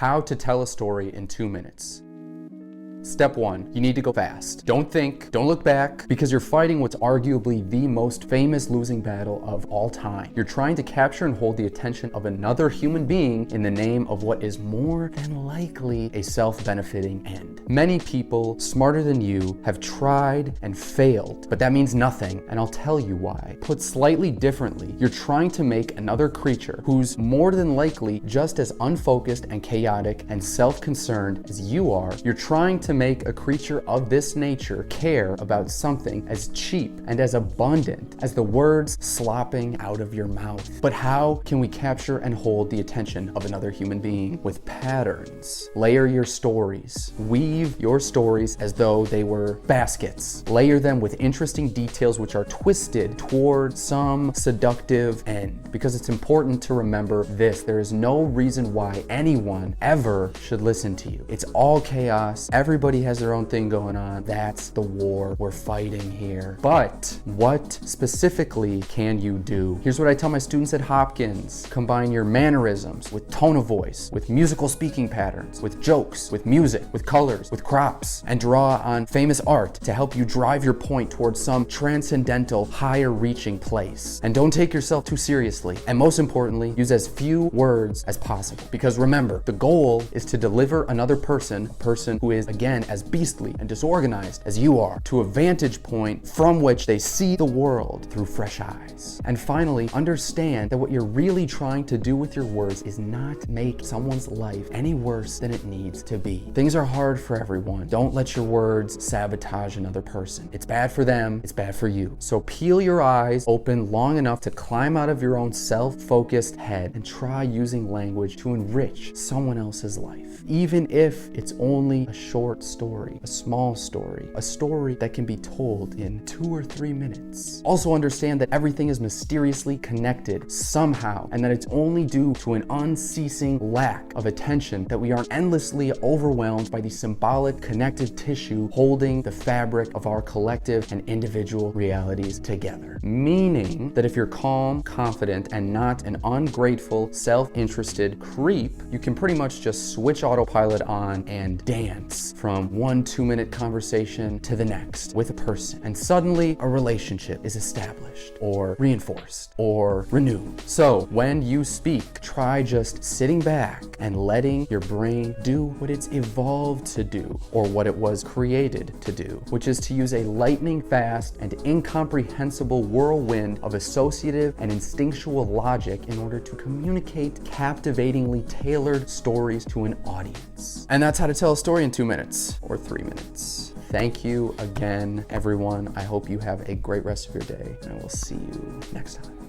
How to tell a story in 2 minutes. Step 1, you need to go fast. Don't think, don't look back, because you're fighting what's arguably the most famous losing battle of all time. You're trying to capture and hold the attention of another human being in the name of what is more than likely a self-benefiting end. Many people smarter than you have tried and failed, but that means nothing, and I'll tell you why. Put slightly differently, you're trying to make another creature who's more than likely just as unfocused and chaotic and self-concerned as you are. You're trying to make a creature of this nature care about something as cheap and as abundant as the words slopping out of your mouth. But how can we capture and hold the attention of another human being? With patterns. Layer your stories. Weave your stories as though they were baskets. Layer them with interesting details which are twisted toward some seductive end. Because it's important to remember this: there is no reason why anyone ever should listen to you. It's all chaos. Everybody has their own thing going on. That's the war we're fighting here. But what specifically can you do? Here's what I tell my students at Hopkins. Combine your mannerisms with tone of voice, with musical speaking patterns, with jokes, with music, with colors, with crops, and draw on famous art to help you drive your point towards some transcendental, higher reaching place. And don't take yourself too seriously. And most importantly, use as few words as possible. Because remember, the goal is to deliver another person, a person who is, again, as beastly and disorganized as you are, to a vantage point from which they see the world through fresh eyes. And finally, understand that what you're really trying to do with your words is not make someone's life any worse than it needs to be. Things are hard for everyone. Don't let your words sabotage another person. It's bad for them, it's bad for you. So peel your eyes open long enough to climb out of your own self-focused head and try using language to enrich someone else's life. Even if it's only a short story, a small story, a story that can be told in 2 or 3 minutes. Also understand that everything is mysteriously connected somehow, and that it's only due to an unceasing lack of attention that we are endlessly overwhelmed by the symbolic connective tissue holding the fabric of our collective and individual realities together. Meaning that if you're calm, confident, and not an ungrateful, self-interested creep, you can pretty much just switch autopilot on and dance from one 2-minute conversation to the next with a person, and suddenly a relationship is established or reinforced or renewed. So when you speak, try just sitting back and letting your brain do what it's evolved to do, or what it was created to do, which is to use a lightning fast and incomprehensible whirlwind of associative and instinctual logic in order to communicate captivatingly tailored stories to an audience. And that's how to tell a story in 2 minutes or 3 minutes. Thank you again, everyone. I hope you have a great rest of your day, and I will see you next time.